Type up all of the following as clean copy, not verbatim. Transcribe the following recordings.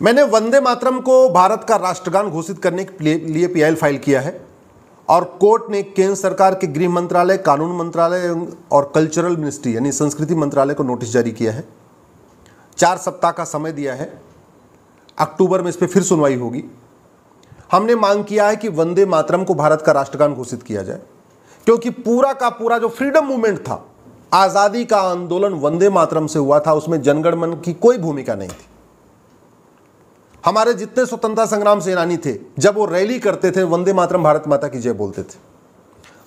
मैंने वंदे मातरम को भारत का राष्ट्रगान घोषित करने के लिए पीआईएल फाइल किया है और कोर्ट ने केंद्र सरकार के गृह मंत्रालय, कानून मंत्रालय और कल्चरल मिनिस्ट्री यानी संस्कृति मंत्रालय को नोटिस जारी किया है। 4 सप्ताह का समय दिया है। अक्टूबर में इस पर फिर सुनवाई होगी। हमने मांग किया है कि वंदे मातरम को भारत का राष्ट्रगान घोषित किया जाए, क्योंकि पूरा का पूरा जो फ्रीडम मूवमेंट था, आज़ादी का आंदोलन वंदे मातरम से हुआ था। उसमें जनगण मन की कोई भूमिका नहीं थी। हमारे जितने स्वतंत्रता संग्राम सेनानी थे, जब वो रैली करते थे वंदे मातरम भारत माता की जय बोलते थे।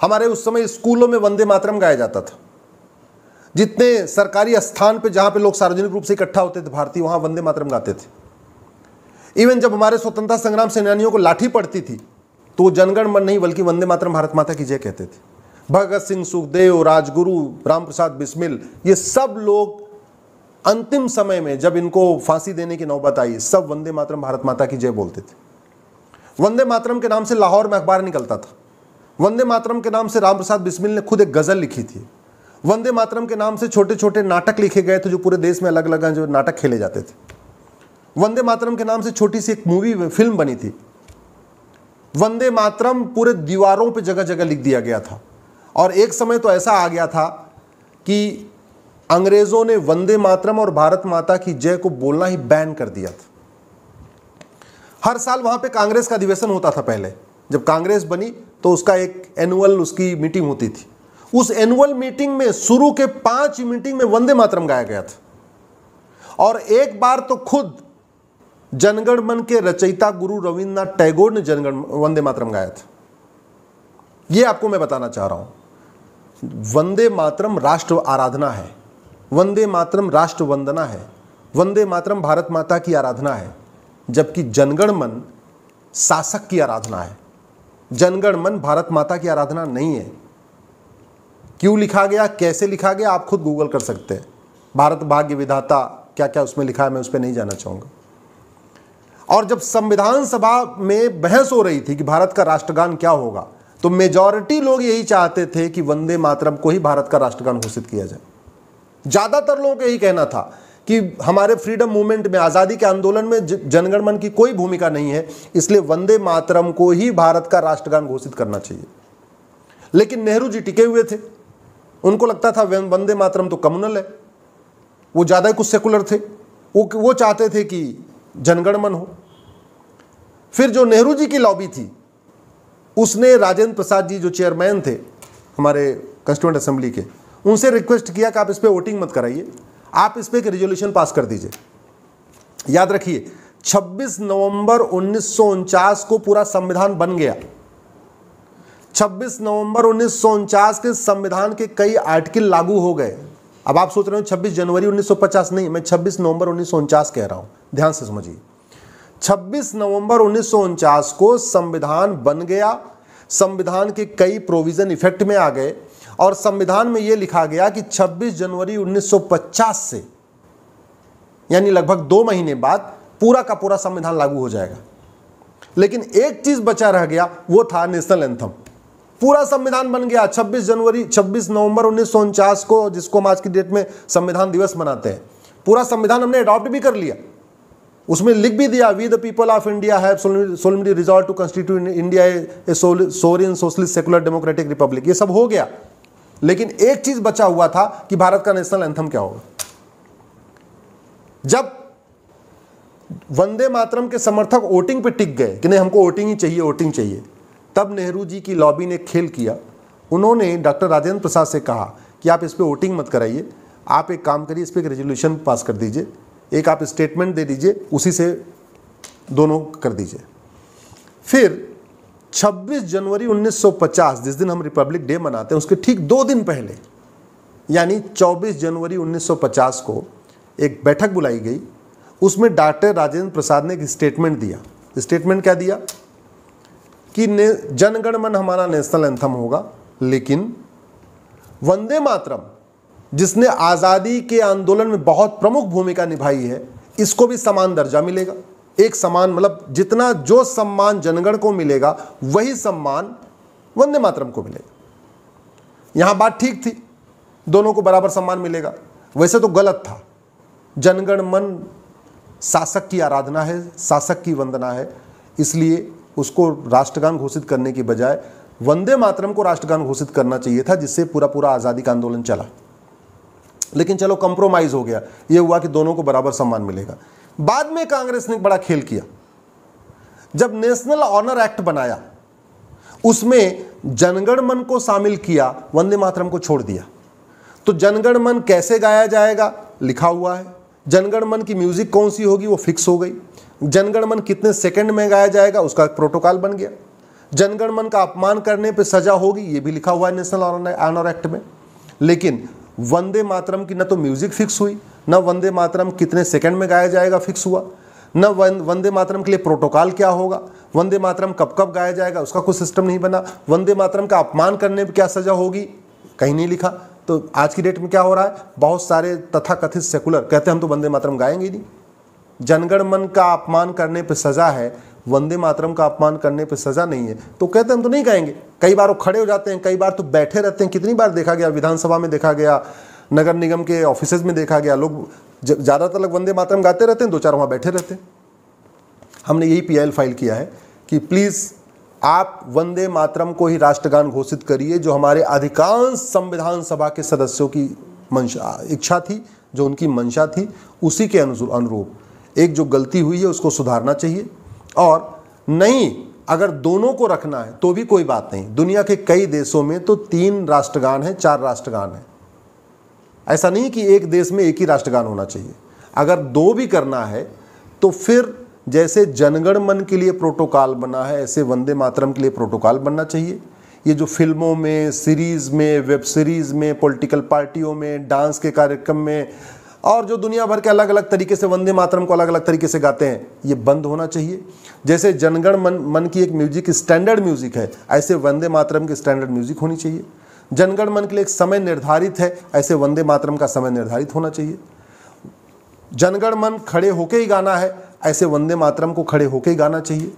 हमारे उस समय स्कूलों में वंदे मातरम गाया जाता था। जितने सरकारी स्थान पे जहां पे लोग सार्वजनिक रूप से इकट्ठा होते थे भारतीय, वहां वंदे मातरम गाते थे। इवन जब हमारे स्वतंत्रता संग्राम सेनानियों को लाठी पड़ती थी तो वो जनगण मन नहीं बल्कि वंदे मातरम भारत माता की जय कहते थे। भगत सिंह, सुखदेव, राजगुरु, राम प्रसाद बिस्मिल, ये सब लोग अंतिम समय में जब इनको फांसी देने की नौबत आई, सब वंदे मातरम भारत माता की जय बोलते थे। वंदे मातरम के नाम से लाहौर में अखबार निकलता था। वंदे मातरम के नाम से राम प्रसाद बिस्मिल ने खुद एक गजल लिखी थी। वंदे मातरम के नाम से छोटे छोटे नाटक लिखे गए थे, जो पूरे देश में अलग अलग जो नाटक खेले जाते थे। वंदे मातरम के नाम से छोटी सी एक मूवी फिल्म बनी थी। वंदे मातरम पूरे दीवारों पे जगह जगह लिख दिया गया था। और एक समय तो ऐसा आ गया था कि अंग्रेजों ने वंदे मातरम और भारत माता की जय को बोलना ही बैन कर दिया था। हर साल वहां पे कांग्रेस का अधिवेशन होता था। पहले जब कांग्रेस बनी तो उसका एक एनुअल उसकी मीटिंग होती थी। उस एनुअल मीटिंग में शुरू के 5 मीटिंग में वंदे मातरम गाया गया था। और एक बार तो खुद जनगण मन के रचयिता गुरु रविन्द्रनाथ टैगोर ने वंदे मातरम गाया था। यह आपको मैं बताना चाह रहा हूं। वंदे मातरम राष्ट्र आराधना है। वंदे मातरम राष्ट्र वंदना है। वंदे मातरम भारत माता की आराधना है, जबकि जनगण मन शासक की आराधना है। जनगण मन भारत माता की आराधना नहीं है। क्यों लिखा गया, कैसे लिखा गया, आप खुद गूगल कर सकते हैं। भारत भाग्य विधाता क्या क्या उसमें लिखा है, मैं उस पर नहीं जाना चाहूंगा। और जब संविधान सभा में बहस हो रही थी कि भारत का राष्ट्रगान क्या होगा, तो मेजॉरिटी लोग यही चाहते थे कि वंदे मातरम को ही भारत का राष्ट्रगान घोषित किया जाए। ज्यादातर लोगों का यही कहना था कि हमारे फ्रीडम मूवमेंट में, आजादी के आंदोलन में जनगण मन की कोई भूमिका नहीं है, इसलिए वंदे मातरम को ही भारत का राष्ट्रगान घोषित करना चाहिए। लेकिन नेहरू जी टिके हुए थे। उनको लगता था वंदे मातरम तो कम्युनल है, वो ज्यादा ही कुछ सेकुलर थे। वो चाहते थे कि जनगण मन हो। फिर जो नेहरू जी की लॉबी थी, उसने राजेंद्र प्रसाद जी जो चेयरमैन थे हमारे कॉन्स्टिट्यूएंट असेंबली के, उनसे रिक्वेस्ट किया कि आप इस पे वोटिंग मत कराइए, आप इस पे एक रेजोल्यूशन पास कर दीजिए। याद रखिए 26 नवंबर 1949 को पूरा संविधान बन गया। 26 नवंबर 1949 के संविधान के कई आर्टिकल लागू हो गए। अब आप सोच रहे हो 26 जनवरी 1950 नहीं, मैं 26 नवंबर 1949 कह रहा हूं, ध्यान से समझिए। 26 नवंबर 1949 को संविधान बन गया। संविधान के कई प्रोविजन इफेक्ट में आ गए और संविधान में यह लिखा गया कि 26 जनवरी 1950 से, यानी लगभग 2 महीने बाद पूरा का पूरा संविधान लागू हो जाएगा। लेकिन एक चीज बचा रह गया, वो था नेशनल एंथम। पूरा संविधान बन गया 26 नवंबर 1949 को, जिसको हम आज की डेट में संविधान दिवस मनाते हैं। पूरा संविधान हमने अडॉप्ट भी कर लिया। उसमें लिख भी दिया, we the people of India have solemnly resolve to constitute India a sovereign socialist secular democratic republic. ये सब हो गया, लेकिन एक चीज बचा हुआ था कि भारत का नेशनल एंथम क्या होगा। जब वंदे मातरम के समर्थक वोटिंग पे टिक गए कि नहीं हमको वोटिंग ही चाहिए, वोटिंग चाहिए, तब नेहरू जी की लॉबी ने खेल किया। उन्होंने डॉक्टर राजेंद्र प्रसाद से कहा कि आप इस पे वोटिंग मत कराइए, आप एक काम करिए, इस पे एक रेजोल्यूशन पास कर दीजिए, एक आप स्टेटमेंट दे दीजिए, उसी से दोनों कर दीजिए। फिर 26 जनवरी 1950, जिस दिन हम रिपब्लिक डे मनाते हैं, उसके ठीक 2 दिन पहले, यानी 24 जनवरी 1950 को एक बैठक बुलाई गई। उसमें डॉक्टर राजेंद्र प्रसाद ने एक स्टेटमेंट दिया। स्टेटमेंट क्या दिया कि जनगण मन हमारा नेशनल एंथम होगा, लेकिन वंदे मातरम, जिसने आज़ादी के आंदोलन में बहुत प्रमुख भूमिका निभाई है, इसको भी समान दर्जा मिलेगा। एक समान मतलब जितना जो सम्मान जनगण को मिलेगा, वही सम्मान वंदे मातरम को मिलेगा। यहां बात ठीक थी, दोनों को बराबर सम्मान मिलेगा। वैसे तो गलत था। जनगण मन शासक की आराधना है, शासक की वंदना है, इसलिए उसको राष्ट्रगान घोषित करने की बजाय वंदे मातरम को राष्ट्रगान घोषित करना चाहिए था, जिससे पूरा पूरा आज़ादी का आंदोलन चला। लेकिन चलो कंप्रोमाइज हो गया, ये हुआ कि दोनों को बराबर सम्मान मिलेगा। बाद में कांग्रेस ने एक बड़ा खेल किया, जब नेशनल ऑनर एक्ट बनाया उसमें जनगण मन को शामिल किया, वंदे मातरम को छोड़ दिया। तो जनगण मन कैसे गाया जाएगा लिखा हुआ है, जनगण मन की म्यूजिक कौन सी होगी वो फिक्स हो गई, जनगण मन कितने सेकंड में गाया जाएगा उसका एक प्रोटोकॉल बन गया, जनगण मन का अपमान करने पे सजा होगी ये भी लिखा हुआ है नेशनल ऑनर एक्ट में। लेकिन वंदे मातरम की न तो म्यूजिक फिक्स हुई, न वंदे मातरम कितने सेकंड में गाया जाएगा फिक्स हुआ, न वंदे मातरम के लिए प्रोटोकॉल क्या होगा, वंदे मातरम कब कब गाया जाएगा उसका कोई सिस्टम नहीं बना, वंदे मातरम का अपमान करने पर क्या सजा होगी कहीं नहीं लिखा। तो आज की डेट में क्या हो रहा है, बहुत सारे तथाकथित सेकुलर कहते हैं हम तो वंदे मातरम गाएंगे नहीं, जनगण मन का अपमान करने पर सजा है, वंदे मातरम का अपमान करने पे सजा नहीं है, तो कहते हैं हम तो नहीं गाएंगे। कई बार वो खड़े हो जाते हैं, कई बार तो बैठे रहते हैं। कितनी बार देखा गया, विधानसभा में देखा गया, नगर निगम के ऑफिसेज में देखा गया, लोग ज़्यादातर लोग वंदे मातरम गाते रहते हैं, दो चार वहाँ बैठे रहते हैं। हमने यही PIL फाइल किया है कि प्लीज़ आप वंदे मातरम को ही राष्ट्रगान घोषित करिए, जो हमारे अधिकांश संविधान सभा के सदस्यों की इच्छा थी, जो उनकी मंशा थी, उसी के अनुरूप एक जो गलती हुई है उसको सुधारना चाहिए। और नहीं, अगर दोनों को रखना है तो भी कोई बात नहीं। दुनिया के कई देशों में तो 3 राष्ट्रगान हैं, 4 राष्ट्रगान हैं। ऐसा नहीं कि एक देश में एक ही राष्ट्रगान होना चाहिए। अगर 2 भी करना है तो फिर जैसे जनगण मन के लिए प्रोटोकॉल बना है ऐसे वंदे मातरम के लिए प्रोटोकॉल बनना चाहिए। ये जो फिल्मों में, सीरीज़ में, वेब सीरीज़ में, पॉलिटिकल पार्टियों में, डांस के कार्यक्रम में और जो दुनिया भर के अलग अलग तरीके से वंदे मातरम को अलग अलग तरीके से गाते हैं, ये बंद होना चाहिए। जैसे जनगण मन की एक म्यूजिक स्टैंडर्ड म्यूजिक है, ऐसे वंदे मातरम की स्टैंडर्ड म्यूजिक होनी चाहिए। जनगण मन के लिए एक समय निर्धारित है, ऐसे वंदे मातरम का समय निर्धारित होना चाहिए। जनगण मन खड़े होके ही गाना है, ऐसे वंदे मातरम को खड़े होके ही गाना चाहिए।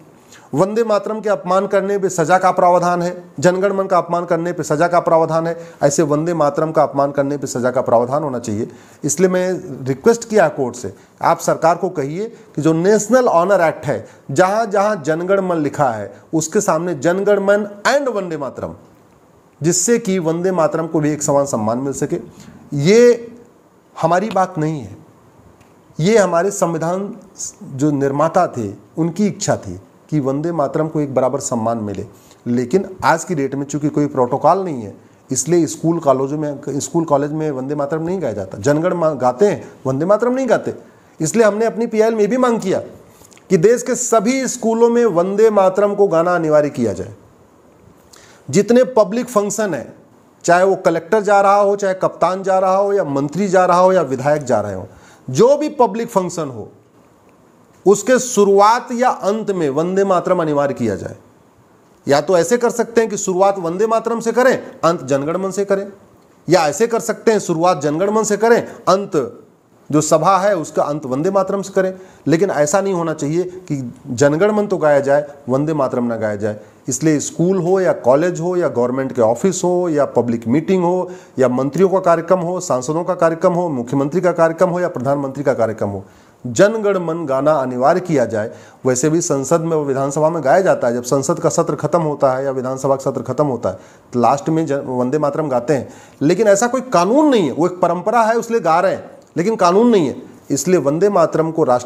वंदे मातरम के अपमान करने पे सजा का प्रावधान है, जनगण मन का अपमान करने पे सजा का प्रावधान है, ऐसे वंदे मातरम का अपमान करने पे सजा का प्रावधान होना चाहिए। इसलिए मैं रिक्वेस्ट किया कोर्ट से, आप सरकार को कहिए कि जो नेशनल ऑनर एक्ट है, जहाँ जहाँ जनगण मन लिखा है उसके सामने जनगण मन एंड वंदे मातरम, जिससे कि वंदे मातरम को भी एक समान सम्मान मिल सके। ये हमारी बात नहीं है, ये हमारे संविधान जो निर्माता थे उनकी इच्छा थी कि वंदे मातरम को एक बराबर सम्मान मिले। लेकिन आज की डेट में चूंकि कोई प्रोटोकॉल नहीं है, इसलिए स्कूल कॉलेज में वंदे मातरम नहीं गाया जाता। जनगण गाते हैं, वंदे मातरम नहीं गाते। इसलिए हमने अपनी PIL में भी मांग किया कि देश के सभी स्कूलों में वंदे मातरम को गाना अनिवार्य किया जाए। जितने पब्लिक फंक्शन है, चाहे वो कलेक्टर जा रहा हो, चाहे कप्तान जा रहा हो, या मंत्री जा रहा हो, या विधायक जा रहे हो, जो भी पब्लिक फंक्शन हो, उसके शुरुआत या अंत में वंदे मातरम अनिवार्य किया जाए। या तो ऐसे कर सकते हैं कि शुरुआत वंदे मातरम से करें, अंत जनगण मन से करें, या ऐसे कर सकते हैं शुरुआत जनगण मन से करें, अंत जो सभा है उसका अंत वंदे मातरम से करें। लेकिन ऐसा नहीं होना चाहिए कि जनगण मन तो गाया जाए, वंदे मातरम ना गाया जाए। इसलिए स्कूल हो या कॉलेज हो या गवर्नमेंट के ऑफिस हो या पब्लिक मीटिंग हो या मंत्रियों का कार्यक्रम हो, सांसदों का कार्यक्रम हो, मुख्यमंत्री का कार्यक्रम हो या प्रधानमंत्री का कार्यक्रम हो, जनगण मन गाना अनिवार्य किया जाए। वैसे भी संसद में, विधानसभा में गाया जाता है। जब संसद का सत्र खत्म होता है या विधानसभा का सत्र खत्म होता है तो लास्ट में वंदे मातरम गाते हैं। लेकिन ऐसा कोई कानून नहीं है, वो एक परंपरा है, उसलिए गा रहे हैं, लेकिन कानून नहीं है। इसलिए वंदे मातरम को राष्ट्र